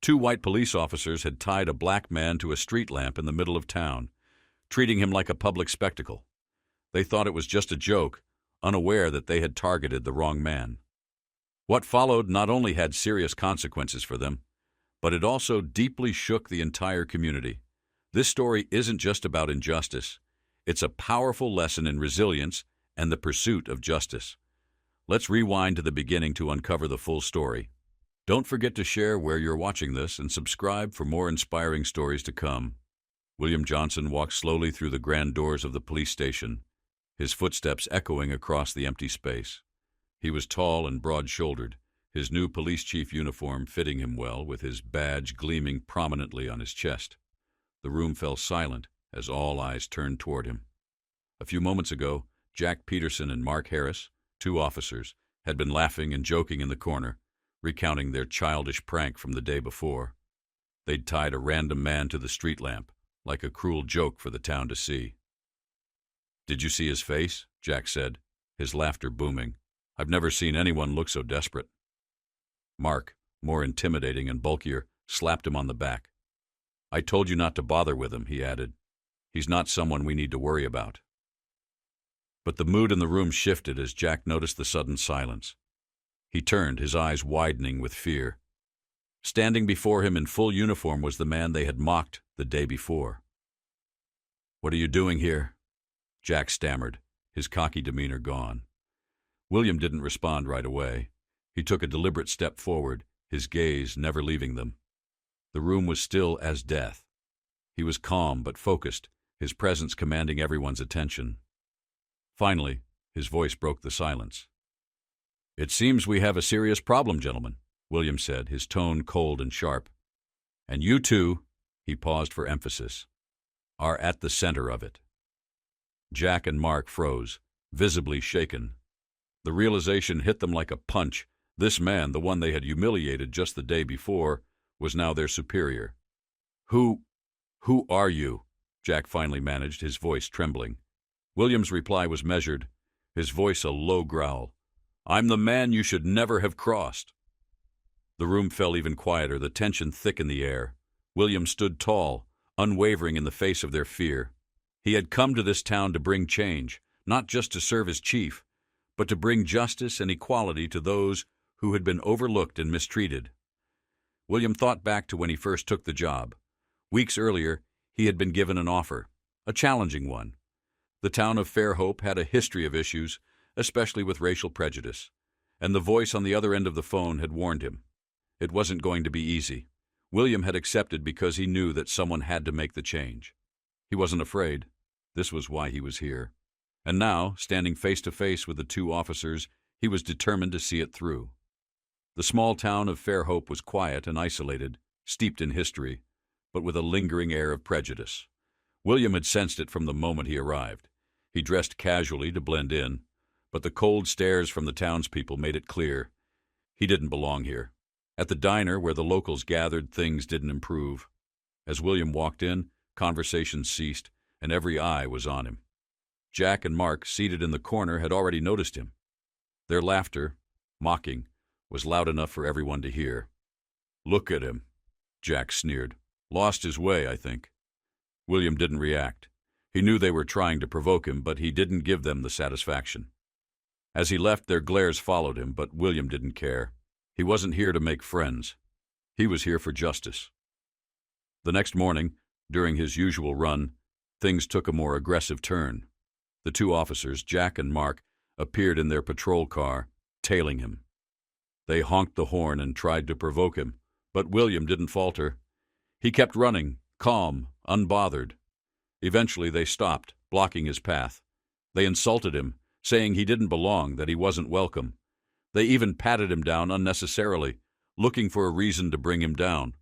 Two white police officers had tied a black man to a street lamp in the middle of town, treating him like a public spectacle. They thought it was just a joke, unaware that they had targeted the wrong man. What followed not only had serious consequences for them, but it also deeply shook the entire community. This story isn't just about injustice. It's a powerful lesson in resilience and the pursuit of justice. Let's rewind to the beginning to uncover the full story. Don't forget to share where you're watching this and subscribe for more inspiring stories to come. William Johnson walked slowly through the grand doors of the police station, his footsteps echoing across the empty space. He was tall and broad-shouldered, his new police chief uniform fitting him well, with his badge gleaming prominently on his chest. The room fell silent as all eyes turned toward him. A few moments ago, Jack Peterson and Mark Harris, two officers, had been laughing and joking in the corner, recounting their childish prank from the day before. They'd tied a random man to the street lamp, like a cruel joke for the town to see. "Did you see his face?" Jack said, his laughter booming. "I've never seen anyone look so desperate." Mark, more intimidating and bulkier, slapped him on the back. "I told you not to bother with him," he added. "He's not someone we need to worry about." But the mood in the room shifted as Jack noticed the sudden silence. He turned, his eyes widening with fear. Standing before him in full uniform was the man they had mocked the day before. "What are you doing here?" Jack stammered, his cocky demeanor gone. William didn't respond right away. He took a deliberate step forward, his gaze never leaving them. The room was still as death. He was calm but focused, his presence commanding everyone's attention. Finally, his voice broke the silence. "It seems we have a serious problem, gentlemen," William said, his tone cold and sharp. "And you two," he paused for emphasis, "are at the center of it." Jack and Mark froze, visibly shaken. The realization hit them like a punch. This man, the one they had humiliated just the day before, was now their superior. Who are you?" Jack finally managed, his voice trembling. William's reply was measured, his voice a low growl. "I'm the man you should never have crossed." The room fell even quieter, the tension thick in the air. William stood tall, unwavering in the face of their fear. He had come to this town to bring change, not just to serve as chief, but to bring justice and equality to those who had been overlooked and mistreated. William thought back to when he first took the job. Weeks earlier, he had been given an offer, a challenging one. The town of Fairhope had a history of issues, especially with racial prejudice, and the voice on the other end of the phone had warned him. It wasn't going to be easy. William had accepted because he knew that someone had to make the change. He wasn't afraid. This was why he was here. And now, standing face to face with the two officers, he was determined to see it through. The small town of Fairhope was quiet and isolated, steeped in history, but with a lingering air of prejudice. William had sensed it from the moment he arrived. He dressed casually to blend in, but the cold stares from the townspeople made it clear he didn't belong here. At the diner where the locals gathered, things didn't improve. As William walked in, conversation ceased, and every eye was on him. Jack and Mark, seated in the corner, had already noticed him. Their laughter, mocking, was loud enough for everyone to hear. "Look at him," Jack sneered. "Lost his way, I think." William didn't react. He knew they were trying to provoke him, but he didn't give them the satisfaction. As he left, their glares followed him, but William didn't care. He wasn't here to make friends. He was here for justice. The next morning, during his usual run, things took a more aggressive turn. The two officers, Jack and Mark, appeared in their patrol car, tailing him. They honked the horn and tried to provoke him, but William didn't falter. He kept running, calm, unbothered. Eventually they stopped, blocking his path. They insulted him, saying he didn't belong, that he wasn't welcome. They even patted him down unnecessarily, looking for a reason to bring him down.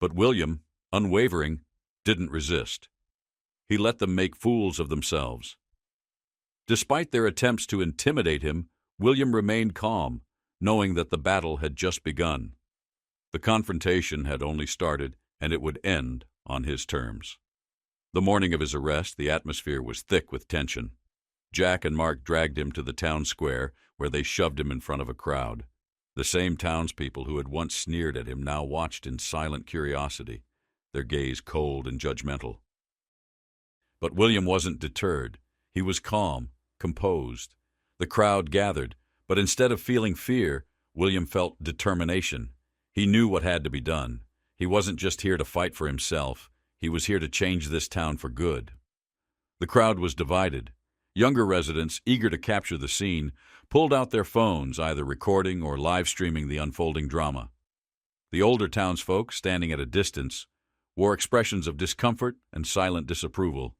But William, unwavering, didn't resist. He let them make fools of themselves. Despite their attempts to intimidate him, William remained calm, knowing that the battle had just begun. The confrontation had only started, and it would end on his terms. The morning of his arrest, the atmosphere was thick with tension. Jack and Mark dragged him to the town square, where they shoved him in front of a crowd. The same townspeople who had once sneered at him now watched in silent curiosity, their gaze cold and judgmental. But William wasn't deterred. He was calm, composed. The crowd gathered, but instead of feeling fear, William felt determination. He knew what had to be done. He wasn't just here to fight for himself. He was here to change this town for good. The crowd was divided. Younger residents, eager to capture the scene, pulled out their phones, either recording or live streaming the unfolding drama. The older townsfolk, standing at a distance, wore expressions of discomfort and silent disapproval.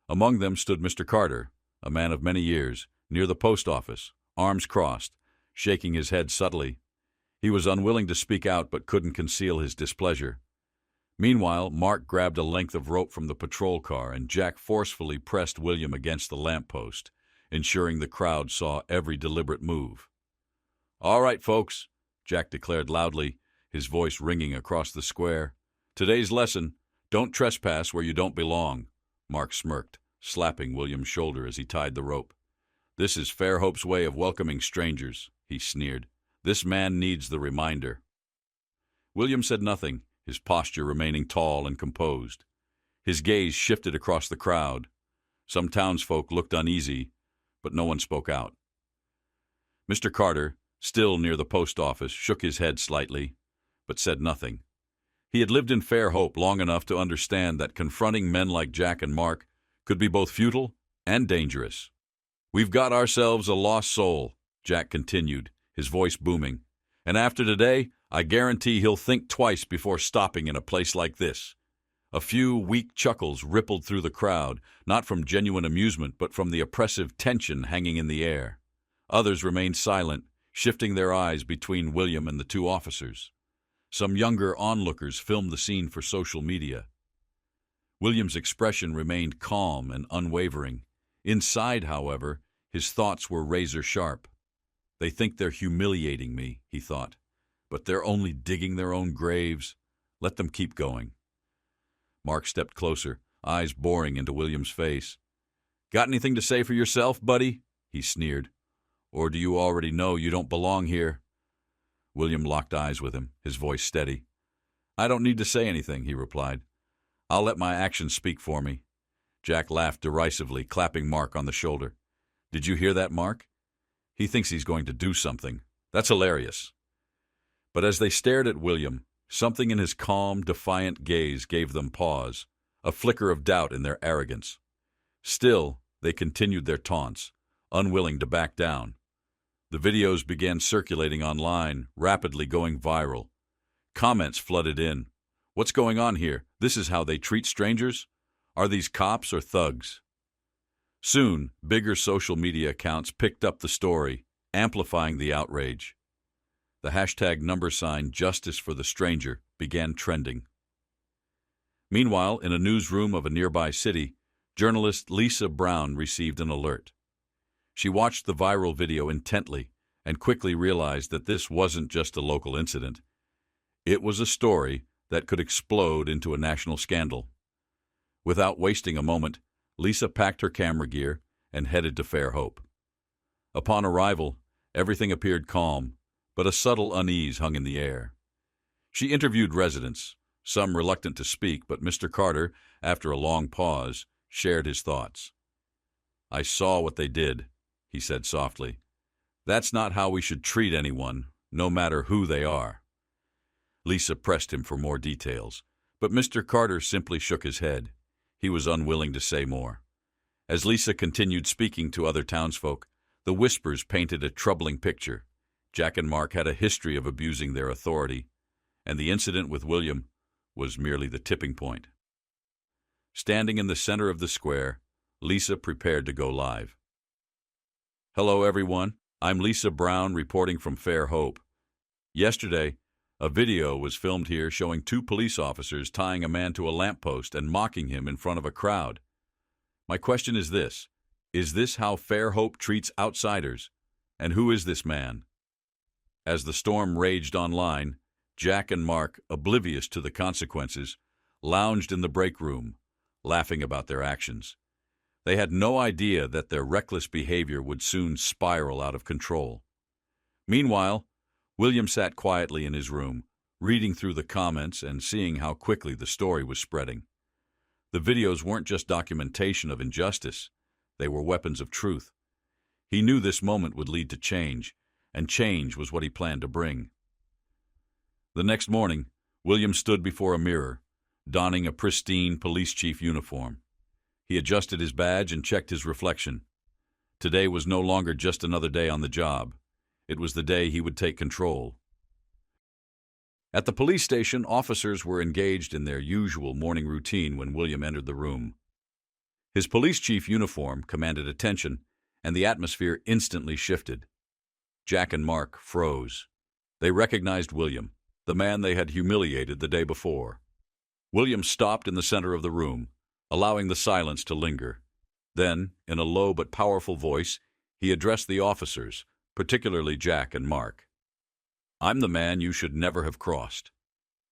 Among them stood Mr. Carter, a man of many years, near the post office, arms crossed, shaking his head subtly. He was unwilling to speak out but couldn't conceal his displeasure. Meanwhile, Mark grabbed a length of rope from the patrol car and Jack forcefully pressed William against the lamppost, ensuring the crowd saw every deliberate move. "All right, folks," Jack declared loudly, his voice ringing across the square. "Today's lesson, don't trespass where you don't belong." Mark smirked, slapping William's shoulder as he tied the rope. "This is Fairhope's way of welcoming strangers," he sneered. "This man needs the reminder." William said nothing, his posture remaining tall and composed. His gaze shifted across the crowd. Some townsfolk looked uneasy, but no one spoke out. Mr. Carter, still near the post office, shook his head slightly, but said nothing. He had lived in Fairhope long enough to understand that confronting men like Jack and Mark could be both futile and dangerous. "We've got ourselves a lost soul," Jack continued, his voice booming. "And after today, I guarantee he'll think twice before stopping in a place like this." A few weak chuckles rippled through the crowd, not from genuine amusement but from the oppressive tension hanging in the air. Others remained silent, shifting their eyes between William and the two officers. Some younger onlookers filmed the scene for social media. William's expression remained calm and unwavering. Inside, however, his thoughts were razor-sharp. "They think they're humiliating me," he thought. "But they're only digging their own graves. Let them keep going." Mark stepped closer, eyes boring into William's face. "Got anything to say for yourself, buddy?" he sneered. "Or do you already know you don't belong here?" William locked eyes with him, his voice steady. "I don't need to say anything," he replied. "I'll let my actions speak for me." Jack laughed derisively, clapping Mark on the shoulder. "Did you hear that, Mark? He thinks he's going to do something. That's hilarious." But as they stared at William, something in his calm, defiant gaze gave them pause, a flicker of doubt in their arrogance. Still, they continued their taunts, unwilling to back down. The videos began circulating online, rapidly going viral. Comments flooded in. "What's going on here? This is how they treat strangers? Are these cops or thugs?" Soon, bigger social media accounts picked up the story, amplifying the outrage. The hashtag #Justice for the Stranger began trending. Meanwhile, in a newsroom of a nearby city, journalist Lisa Brown received an alert. She watched the viral video intently and quickly realized that this wasn't just a local incident. It was a story that could explode into a national scandal. Without wasting a moment, Lisa packed her camera gear and headed to Fairhope. Upon arrival, everything appeared calm, but a subtle unease hung in the air. She interviewed residents, some reluctant to speak, but Mr. Carter, after a long pause, shared his thoughts. "I saw what they did," he said softly. "That's not how we should treat anyone, no matter who they are." Lisa pressed him for more details, but Mr. Carter simply shook his head. He was unwilling to say more. As Lisa continued speaking to other townsfolk, the whispers painted a troubling picture. Jack and Mark had a history of abusing their authority, and the incident with William was merely the tipping point. Standing in the center of the square, Lisa prepared to go live. "Hello, everyone. I'm Lisa Brown reporting from Fairhope. Yesterday, a video was filmed here showing two police officers tying a man to a lamppost and mocking him in front of a crowd. My question is this how Fairhope treats outsiders? And who is this man?" As the storm raged online, Jack and Mark, oblivious to the consequences, lounged in the break room, laughing about their actions. They had no idea that their reckless behavior would soon spiral out of control. Meanwhile, William sat quietly in his room, reading through the comments and seeing how quickly the story was spreading. The videos weren't just documentation of injustice, they were weapons of truth. He knew this moment would lead to change, and change was what he planned to bring. The next morning, William stood before a mirror, donning a pristine police chief uniform. He adjusted his badge and checked his reflection. Today was no longer just another day on the job. It was the day he would take control. At the police station, officers were engaged in their usual morning routine when William entered the room. His police chief uniform commanded attention, and the atmosphere instantly shifted. Jack and Mark froze. They recognized William, the man they had humiliated the day before. William stopped in the center of the room, allowing the silence to linger. Then, in a low but powerful voice, he addressed the officers, particularly Jack and Mark. "I'm the man you should never have crossed."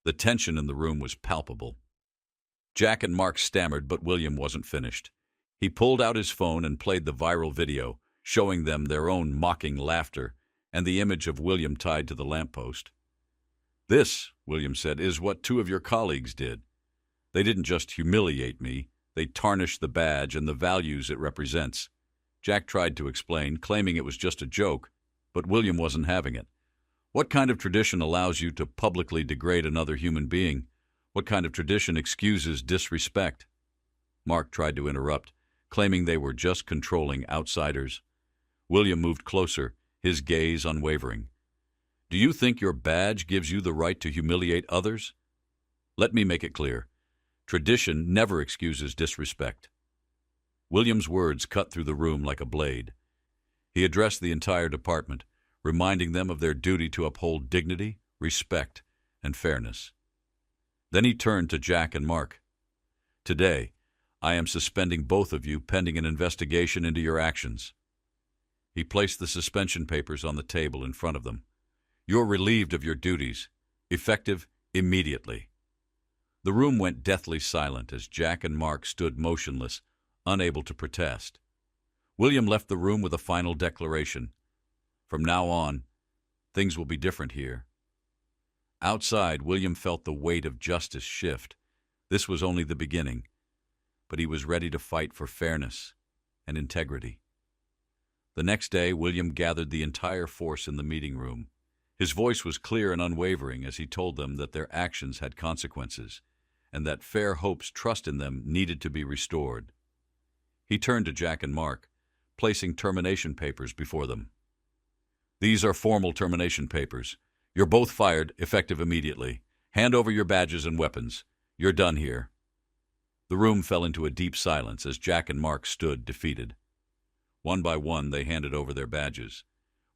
The tension in the room was palpable. Jack and Mark stammered, but William wasn't finished. He pulled out his phone and played the viral video, showing them their own mocking laughter and the image of William tied to the lamppost. "This," William said, "is what two of your colleagues did. They didn't just humiliate me, they tarnished the badge and the values it represents." Jack tried to explain, claiming it was just a joke, but William wasn't having it. "What kind of tradition allows you to publicly degrade another human being? What kind of tradition excuses disrespect?" Mark tried to interrupt, claiming they were just controlling outsiders. William moved closer, his gaze unwavering. "Do you think your badge gives you the right to humiliate others? Let me make it clear. Tradition never excuses disrespect." William's words cut through the room like a blade. He addressed the entire department, reminding them of their duty to uphold dignity, respect, and fairness. Then he turned to Jack and Mark. "Today, I am suspending both of you pending an investigation into your actions." He placed the suspension papers on the table in front of them. "You're relieved of your duties, effective immediately." The room went deathly silent as Jack and Mark stood motionless, unable to protest. William left the room with a final declaration. "From now on, things will be different here." Outside, William felt the weight of justice shift. This was only the beginning, but he was ready to fight for fairness and integrity. The next day, William gathered the entire force in the meeting room. His voice was clear and unwavering as he told them that their actions had consequences, and that Fair Hope's trust in them needed to be restored. He turned to Jack and Mark, placing termination papers before them. "These are formal termination papers. You're both fired, effective immediately. Hand over your badges and weapons. You're done here." The room fell into a deep silence as Jack and Mark stood defeated. One by one, they handed over their badges.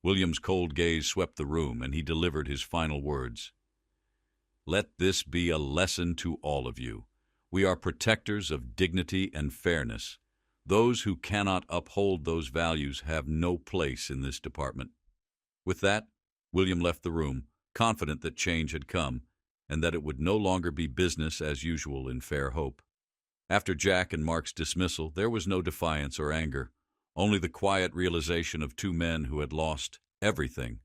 William's cold gaze swept the room, and he delivered his final words. "Let this be a lesson to all of you. We are protectors of dignity and fairness. Those who cannot uphold those values have no place in this department." With that, William left the room, confident that change had come, and that it would no longer be business as usual in Fair Hope. After Jack and Mark's dismissal, there was no defiance or anger, only the quiet realization of two men who had lost everything.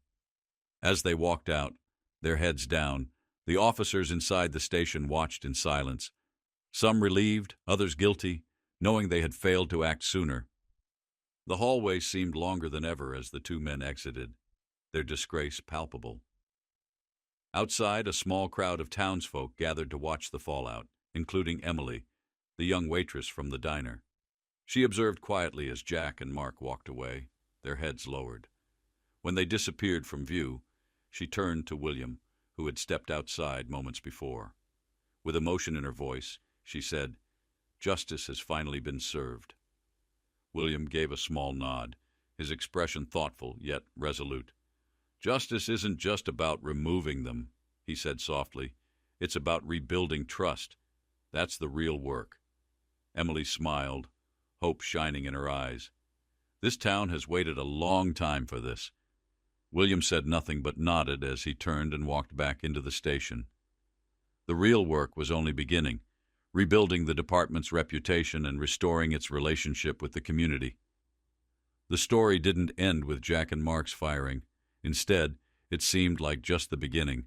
As they walked out, their heads down, the officers inside the station watched in silence, some relieved, others guilty, knowing they had failed to act sooner. The hallway seemed longer than ever as the two men exited, their disgrace palpable. Outside, a small crowd of townsfolk gathered to watch the fallout, including Emily, the young waitress from the diner. She observed quietly as Jack and Mark walked away, their heads lowered. When they disappeared from view, she turned to William, who had stepped outside moments before. With emotion in her voice, she said, "Justice has finally been served." William gave a small nod, his expression thoughtful yet resolute. "Justice isn't just about removing them," he said softly. "It's about rebuilding trust. That's the real work." Emily smiled, hope shining in her eyes. "This town has waited a long time for this." William said nothing but nodded as he turned and walked back into the station. The real work was only beginning, rebuilding the department's reputation and restoring its relationship with the community. The story didn't end with Jack and Mark's firing. Instead, It seemed like just the beginning.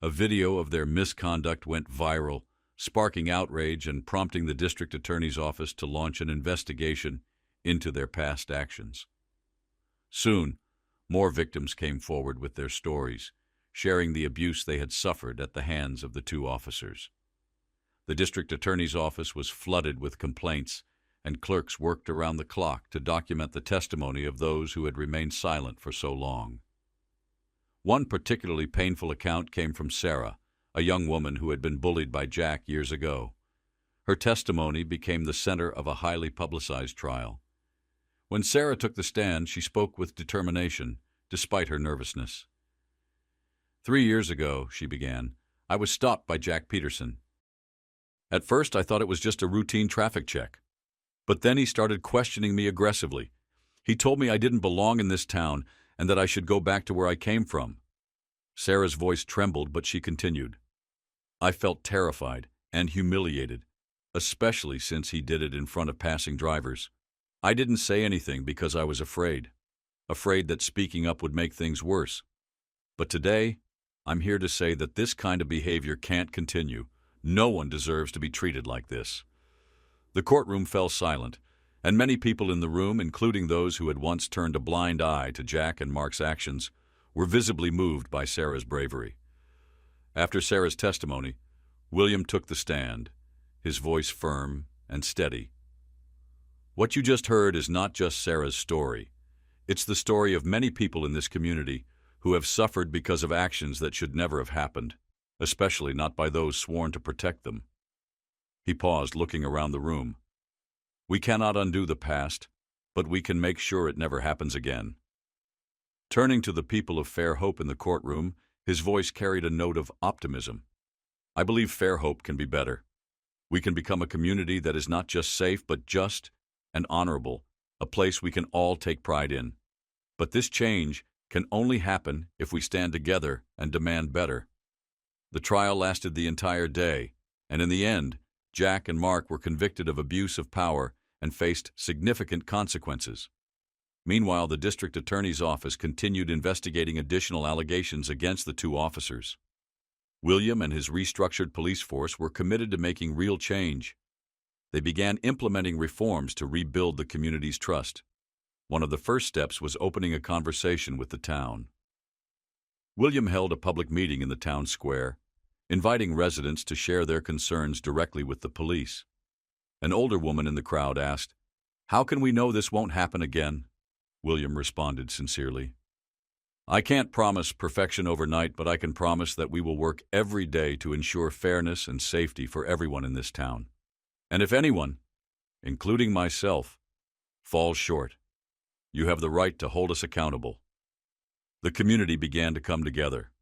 A video of their misconduct went viral, sparking outrage and prompting the district attorney's office to launch an investigation into their past actions. Soon, more victims came forward with their stories, sharing the abuse they had suffered at the hands of the two officers. The district attorney's office was flooded with complaints, and clerks worked around the clock to document the testimony of those who had remained silent for so long. One particularly painful account came from Sarah, a young woman who had been bullied by Jack years ago. Her testimony became the center of a highly publicized trial. When Sarah took the stand, she spoke with determination, despite her nervousness. 3 years ago, she began, I was stopped by Jack Peterson. At first, I thought it was just a routine traffic check. But then he started questioning me aggressively. He told me I didn't belong in this town and that I should go back to where I came from. Sarah's voice trembled, but she continued. I felt terrified and humiliated, especially since he did it in front of passing drivers. I didn't say anything because I was afraid that speaking up would make things worse. But today, I'm here to say that this kind of behavior can't continue. No one deserves to be treated like this. The courtroom fell silent, and many people in the room, including those who had once turned a blind eye to Jack and Mark's actions, were visibly moved by Sarah's bravery. After Sarah's testimony, William took the stand, his voice firm and steady. What you just heard is not just Sarah's story. It's the story of many people in this community who have suffered because of actions that should never have happened, especially not by those sworn to protect them. He paused, looking around the room. We cannot undo the past, but we can make sure it never happens again. Turning to the people of Fairhope in the courtroom, his voice carried a note of optimism. I believe Fairhope can be better. We can become a community that is not just safe, but just and honorable, a place we can all take pride in. But this change can only happen if we stand together and demand better. The trial lasted the entire day, and in the end, Jack and Mark were convicted of abuse of power and faced significant consequences. Meanwhile, the district attorney's office continued investigating additional allegations against the two officers. William and his restructured police force were committed to making real change. They began implementing reforms to rebuild the community's trust. One of the first steps was opening a conversation with the town. William held a public meeting in the town square, inviting residents to share their concerns directly with the police. An older woman in the crowd asked, "How can we know this won't happen again?" William responded sincerely, "I can't promise perfection overnight, but I can promise that we will work every day to ensure fairness and safety for everyone in this town. And if anyone, including myself, falls short, you have the right to hold us accountable." The community began to come together.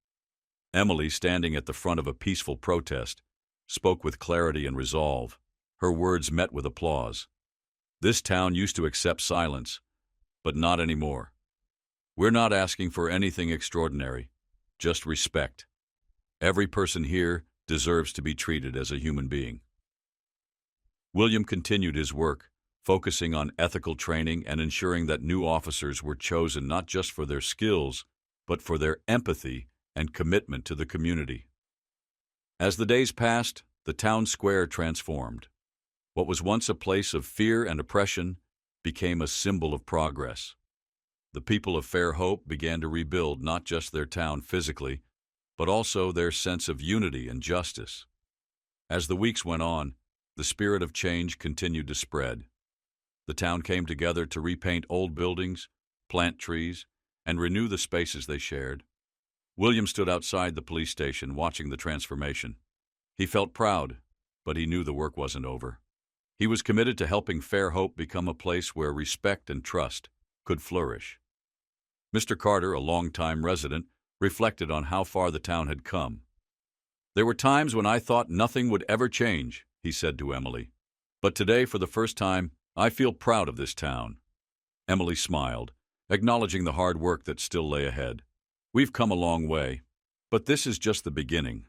Emily, standing at the front of a peaceful protest, spoke with clarity and resolve. Her words met with applause. This town used to accept silence, but not anymore. We're not asking for anything extraordinary, just respect. Every person here deserves to be treated as a human being. William continued his work, focusing on ethical training and ensuring that new officers were chosen not just for their skills, but for their empathy and commitment to the community. As the days passed, the town square transformed. What was once a place of fear and oppression became a symbol of progress. The people of Fairhope began to rebuild not just their town physically, but also their sense of unity and justice. As the weeks went on, the spirit of change continued to spread. The town came together to repaint old buildings, plant trees, and renew the spaces they shared. William stood outside the police station watching the transformation. He felt proud, but he knew the work wasn't over. He was committed to helping Fairhope become a place where respect and trust could flourish. Mr. Carter, a longtime resident, reflected on how far the town had come. "There were times when I thought nothing would ever change," he said to Emily. "But today, for the first time, I feel proud of this town." Emily smiled, acknowledging the hard work that still lay ahead. "We've come a long way, but this is just the beginning."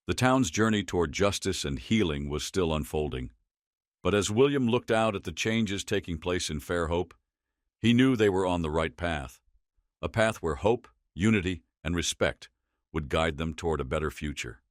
The town's journey toward justice and healing was still unfolding. But as William looked out at the changes taking place in Fairhope, he knew they were on the right path, a path where hope, unity, and respect would guide them toward a better future.